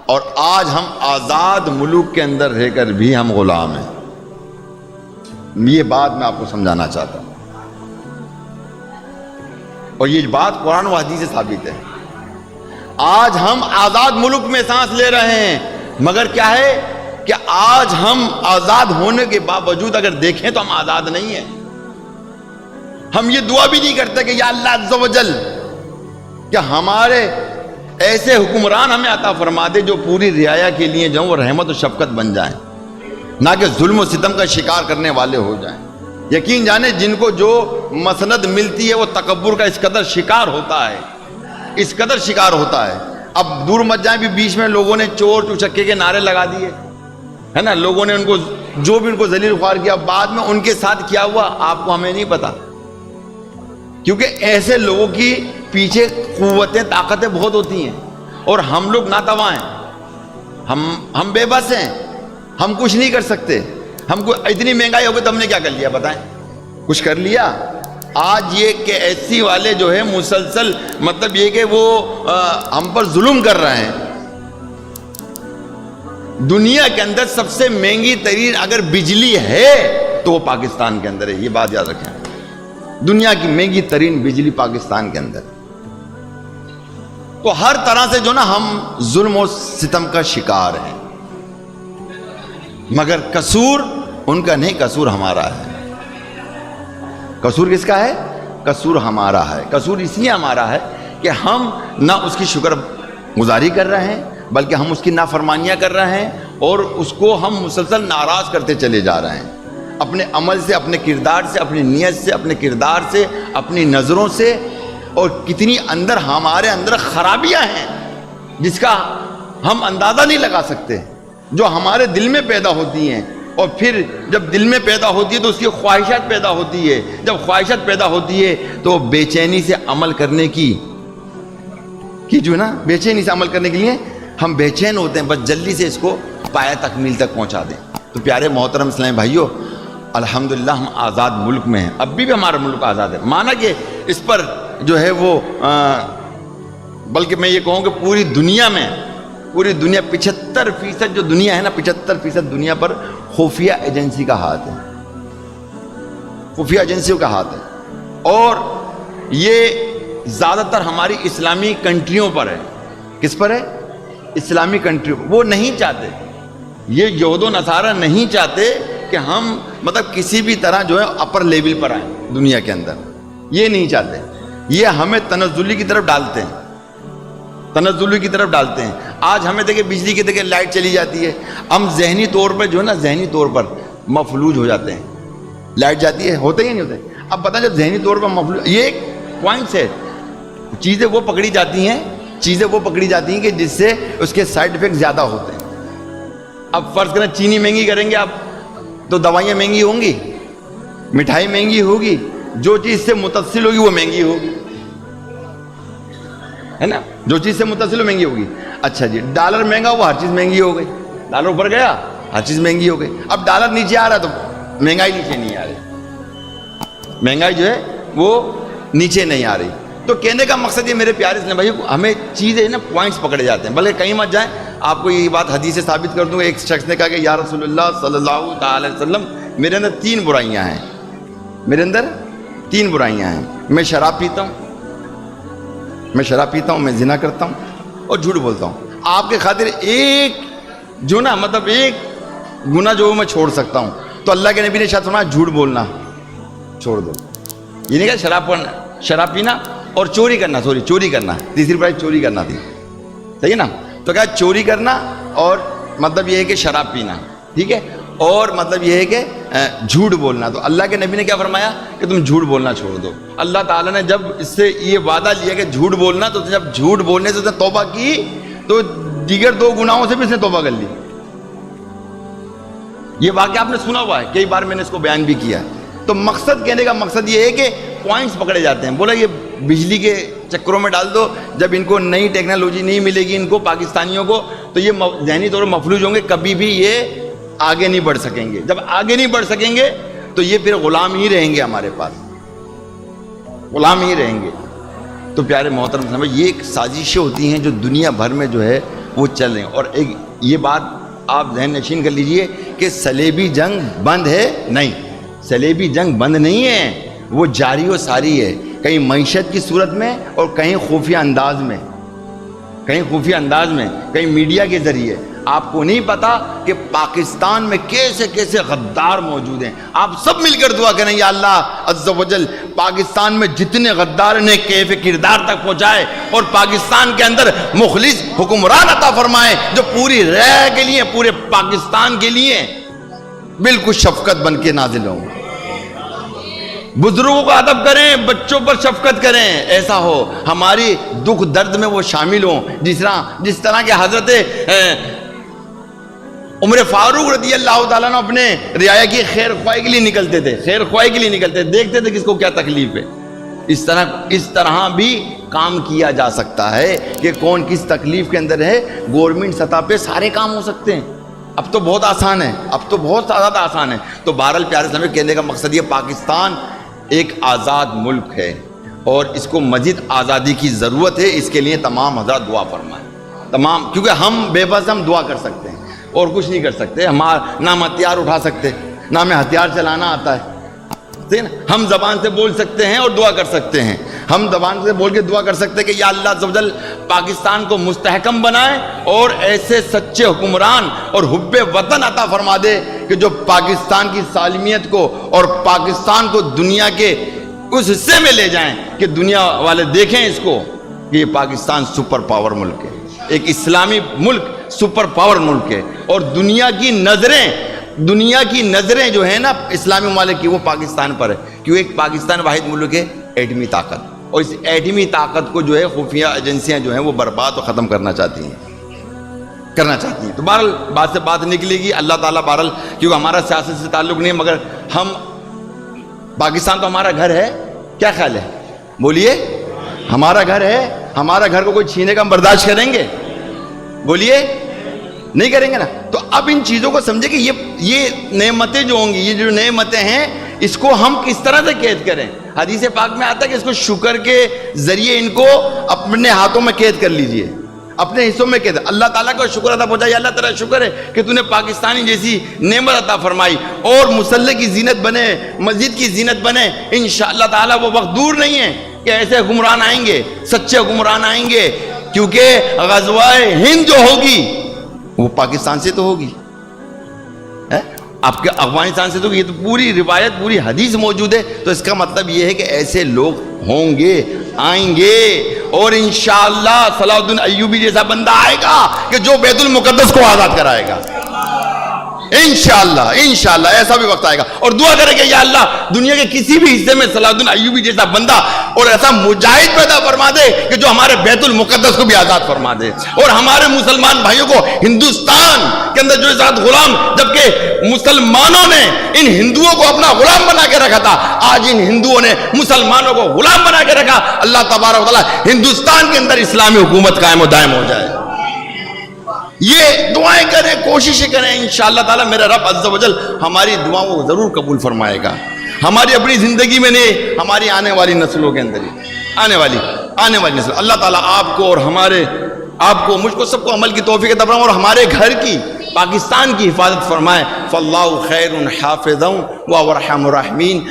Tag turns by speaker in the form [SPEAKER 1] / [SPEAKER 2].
[SPEAKER 1] اور آج ہم آزاد ملک کے اندر رہ کر بھی ہم غلام ہیں. یہ بات میں آپ کو سمجھانا چاہتا ہوں، اور یہ بات قرآن و حدیث سے ثابت ہے. آج ہم آزاد ملک میں سانس لے رہے ہیں، مگر کیا ہے کہ آج ہم آزاد ہونے کے باوجود اگر دیکھیں تو ہم آزاد نہیں ہیں. ہم یہ دعا بھی نہیں کرتے کہ یا اللہ عز و جل کہ ہمارے ایسے حکمران ہمیں عطا فرما دے جو پوری رعایا کے لیے جو وہ رحمت و شفقت بن جائیں، نہ کہ ظلم و ستم کا شکار کرنے والے ہو جائیں. یقین جانے جن کو جو مسند ملتی ہے وہ تکبر کا اس قدر شکار ہوتا ہے، اس قدر شکار ہوتا ہے. اب دور مت جائیں بھی بیچ میں لوگوں نے چور چوچکے کے نعرے لگا دیے، ہے نا، لوگوں نے ان کو جو بھی ان کو ذلیل خوار کیا، بعد میں ان کے ساتھ کیا ہوا آپ کو ہمیں نہیں پتا، کیونکہ ایسے لوگوں کی پیچھے قوتیں طاقتیں بہت ہوتی ہیں اور ہم لوگ ناتواں ہیں، ہم بے بس ہیں، ہم کچھ نہیں کر سکتے. ہم کو اتنی مہنگائی ہو گئی تو ہم نے کیا کر لیا بتائیں؟ کچھ کر لیا؟ آج یہ کہ ایسی والے جو ہے مسلسل مطلب یہ کہ وہ ہم پر ظلم کر رہے ہیں. دنیا کے اندر سب سے مہنگی ترین اگر بجلی ہے تو وہ پاکستان کے اندر ہے، یہ بات یاد رکھیں. دنیا کی مہنگی ترین بجلی پاکستان کے اندر. تو ہر طرح سے جو نا ہم ظلم و ستم کا شکار ہیں، مگر قصور ان کا نہیں، قصور ہمارا ہے. قصور کس کا ہے؟ قصور ہمارا ہے. قصور اس لیے ہمارا ہے کہ ہم نہ اس کی شکر گزاری کر رہے ہیں بلکہ ہم اس کی نافرمانیاں کر رہے ہیں اور اس کو ہم مسلسل ناراض کرتے چلے جا رہے ہیں، اپنے عمل سے، اپنے کردار سے، اپنی نیت سے، اپنے کردار سے، اپنی نظروں سے. اور کتنی اندر ہمارے اندر خرابیاں ہیں جس کا ہم اندازہ نہیں لگا سکتے، جو ہمارے دل میں پیدا ہوتی ہیں. اور پھر جب دل میں پیدا ہوتی ہے تو اس کی خواہشات پیدا ہوتی ہے. جب خواہشات پیدا ہوتی ہے تو بے چینی سے عمل کرنے کی جو نا بے چینی سے عمل کرنے کے لیے ہم بے چین ہوتے ہیں، بس جلدی سے اس کو پایہ تکمیل تک پہنچا دیں. تو پیارے محترم اسلام بھائیو، الحمدللہ ہم آزاد ملک میں ہیں، اب بھی ہمارا ملک آزاد ہے. مانا کہ اس پر جو ہے وہ بلکہ میں یہ کہوں کہ پوری دنیا 75% جو دنیا ہے نا، 75% دنیا پر خفیہ ایجنسی کا ہاتھ ہے، خفیہ ایجنسیوں کا ہاتھ ہے. اور یہ زیادہ تر ہماری اسلامی کنٹریوں پر ہے. کس پر ہے؟ اسلامی کنٹریوں. وہ نہیں چاہتے، یہ یہود و نصارہ نہیں چاہتے کہ ہم مطلب کسی بھی طرح جو ہے اپر لیول پر آئیں دنیا کے اندر. یہ نہیں چاہتے، یہ ہمیں تنزلی کی طرف ڈالتے ہیں، تنزلی کی طرف ڈالتے ہیں. آج ہمیں دیکھیں بجلی کی دیکھیں لائٹ چلی جاتی ہے، ہم ذہنی طور پر جو ہے نا ذہنی طور پر مفلوج ہو جاتے ہیں. لائٹ جاتی ہے، ہوتے ہی نہیں ہوتے. اب پتہ جب ذہنی طور پر مفلوج، یہ ایک پوائنٹس ہے، چیزیں وہ پکڑی جاتی ہیں کہ جس سے اس کے سائیڈ ایفیکٹ زیادہ ہوتے ہیں. اب فرض کریں چینی مہنگی کریں گے آپ تو دوائیاں مہنگی ہوں گی، مٹھائی مہنگی ہوگی، جو چیز سے متصل ہوگی وہ مہنگی ہوگی، ہے نا، جو چیز سے متصل ہو مہنگی ہوگی. اچھا جی، ڈالر مہنگا ہوا، ہر چیز مہنگی ہو گئی. ڈالر اوپر گیا، ہر چیز مہنگی ہو گئی. اب ڈالر نیچے آ رہا تو مہنگائی نیچے نہیں آ رہی، مہنگائی جو ہے وہ نیچے نہیں آ رہی. تو کہنے کا مقصد یہ میرے پیارے اسلام بھائی، ہمیں چیزیں نا پوائنٹس پکڑے جاتے ہیں. بلکہ کہیں مت جائیں، آپ کو یہ بات حدیث سے ثابت کر دوں. ایک شخص نے کہا کہ یا رسول اللہ صلی اللہ تعالی وسلم، میرے اندر 3 برائیاں ہیں، میرے اندر 3 برائیاں ہیں. میں شراب پیتا ہوں، میں زنا کرتا ہوں اور جھوٹ بولتا ہوں. آپ کے خاطر ایک جو نا مطلب ایک گناہ جو میں چھوڑ سکتا ہوں. تو اللہ کے نبی نے شاید فرمایا جھوٹ بولنا چھوڑ دو. یہ نہیں کہا شراب پینا اور چوری کرنا، چوری کرنا، تیسری برائی چوری کرنا تھی، صحیح ہے نا. تو کہا چوری کرنا اور مطلب یہ ہے کہ شراب پینا، ٹھیک ہے، اور مطلب یہ ہے کہ جھوٹ بولنا. تو اللہ کے نبی نے کیا فرمایا کہ تم جھوٹ بولنا چھوڑ دو. اللہ تعالیٰ نے جب اس سے یہ وعدہ لیا کہ جھوٹ بولنا، تو جب جھوٹ بولنے سے اس نے توبہ کی تو دیگر 2 گناہوں سے بھی اس نے توبہ کر لی. یہ واقعہ آپ نے سنا ہوا ہے، کئی بار میں نے اس کو بیان بھی کیا ہے. تو مقصد کہنے کا مقصد یہ ہے کہ پوائنٹس پکڑے جاتے ہیں. بولا یہ بجلی کے چکروں میں ڈال دو، جب ان کو نئی ٹیکنالوجی نہیں ملے گی ان کو پاکستانیوں کو، تو یہ ذہنی طور پر مفلوج ہوں گے، کبھی بھی یہ آگے نہیں بڑھ سکیں گے. جب آگے نہیں بڑھ سکیں گے تو یہ پھر غلام ہی رہیں گے، ہمارے پاس غلام ہی رہیں گے. تو پیارے محترم، یہ ایک سازشیں ہوتی ہیں جو دنیا بھر میں جو ہے وہ چل رہے ہیں. اور ایک یہ بات آپ ذہن نشین کر لیجئے کہ صلیبی جنگ بند ہے نہیں، صلیبی جنگ بند نہیں ہے، وہ جاری و ساری ہے، کہیں معیشت کی صورت میں اور کہیں خفیہ انداز میں، کہیں خفیہ انداز میں، کہیں میڈیا کے ذریعے. آپ کو نہیں پتا کہ پاکستان میں کیسے کیسے غدار موجود ہیں. آپ سب مل کر دعا کریں یا اللہ عز و جل پاکستان میں جتنے غدار انہیں کیف کردار تک پہنچائے اور پاکستان کے اندر مخلص حکمران عطا فرمائے جو پوری رائے کے لیے، پورے پاکستان کے لیے بالکل شفقت بن کے نازل ہوں. بزرگوں کا ادب کریں، بچوں پر شفقت کریں، ایسا ہو ہماری دکھ درد میں وہ شامل ہوں. جس طرح کہ حضرت عمر فاروق رضی اللہ تعالیٰ نے اپنے رعایا کی خیر خواہی کے لیے نکلتے تھے، خیر خواہی کے لیے نکلتے تھے، دیکھتے تھے کس کو کیا تکلیف ہے. اس طرح بھی کام کیا جا سکتا ہے کہ کون کس تکلیف کے اندر ہے. گورنمنٹ سطح پہ سارے کام ہو سکتے ہیں. اب تو بہت آسان ہے، اب تو بہت زیادہ آسان ہے. تو بہرحال پیارے سامنے کہنے کا مقصد یہ پاکستان ایک آزاد ملک ہے اور اس کو مزید آزادی کی ضرورت ہے. اس کے لیے تمام حضرات دعا فرمائیں، تمام، کیونکہ ہم بے بس ہم دعا کر سکتے ہیں اور کچھ نہیں کر سکتے. نہ ہم ہتھیار اٹھا سکتے، نہ ہمیں ہتھیار چلانا آتا ہے. ہم زبان سے بول سکتے ہیں اور دعا کر سکتے ہیں. ہم زبان سے بول کے دعا کر سکتے ہیں کہ یا اللہ عز و جل پاکستان کو مستحکم بنائے اور ایسے سچے حکمران اور حب وطن عطا فرما دے کہ جو پاکستان کی سالمیت کو اور پاکستان کو دنیا کے اس حصے میں لے جائیں کہ دنیا والے دیکھیں اس کو کہ یہ پاکستان سپر پاور ملک ہے، ایک اسلامی ملک سپر پاور ملک ہے. اور دنیا کی نظریں جو ہیں نا اسلامی ممالک کی وہ پاکستان پر ہے، کیوں ایک پاکستان واحد ملک ہے ایٹمی طاقت، اور اس ایٹمی طاقت کو جو ہے خفیہ ایجنسیاں جو ہیں وہ برباد و ختم کرنا چاہتی ہیں. تو بہرحال بات سے بات نکلے گی. اللہ تعالیٰ بہرحال کیونکہ ہمارا سیاست سے تعلق نہیں ہے، مگر ہم پاکستان تو ہمارا گھر ہے. کیا خیال ہے؟ بولیے. ہمارا گھر ہے، ہمارا گھر کو کوئی چھینے کا ہم برداشت کریں گے؟ بولیے نہیں کریں گے نا. تو اب ان چیزوں کو سمجھے کہ یہ نعمتیں جو ہوں گی، یہ جو نعمتیں ہیں اس کو ہم کس طرح سے قید کریں. حدیث پاک میں آتا ہے کہ اس کو شکر کے ذریعے ان کو اپنے ہاتھوں میں قید کر لیجئے، اپنے حصوں میں قید. اللہ تعالیٰ کو شکر ادا پہنچائے. اللہ تعالیٰ شکر ہے کہ تو نے پاکستانی جیسی نعمت عطا فرمائی اور مسلح کی زینت بنے، مسجد کی زینت بنے. انشاءاللہ تعالیٰ وہ وقت دور نہیں ہے کہ ایسے حکمران آئیں گے، سچے حکمران آئیں گے، کیونکہ غزوہ ہند جو ہوگی وہ پاکستان سے تو ہوگی، آپ کے افغانستان سے تو. یہ تو پوری روایت، پوری حدیث موجود ہے. تو اس کا مطلب یہ ہے کہ ایسے لوگ ہوں گے، آئیں گے، اور انشاءاللہ صلاح الدین ایوبی جیسا بندہ آئے گا کہ جو بیت المقدس کو آزاد کرائے گا. انشاءاللہ ایسا بھی وقت آئے گا. اور دعا کریں کہ یا اللہ دنیا کے کسی بھی حصے میں صلاح الدین ایوبی جیسا بندہ اور ایسا مجاہد پیدا فرما دے کہ جو ہمارے بیت المقدس کو بھی آزاد فرما دے، اور ہمارے مسلمان بھائیوں کو ہندوستان کے اندر جو ساتھ غلام، جبکہ مسلمانوں نے ان ہندوؤں کو اپنا غلام بنا کے رکھا تھا، آج ان ہندوؤں نے مسلمانوں کو غلام بنا کے رکھا. اللہ تبارک و تعالی ہندوستان کے اندر اسلامی حکومت قائم و دائم ہو جائے. یہ دعائیں کریں، کوششیں کریں. انشاءاللہ تعالی میرا رب عز و جل ہماری دعاؤں کو ضرور قبول فرمائے گا. ہماری اپنی زندگی میں نہیں، ہماری آنے والی نسلوں کے اندر ہی، آنے والی نسل. اللہ تعالیٰ آپ کو اور آپ کو، مجھ کو، سب کو عمل کی توفیق عطا فرمائے اور ہمارے گھر کی، پاکستان کی حفاظت فرمائے. فاللہ خیر حافظ و ارحم الراحمین.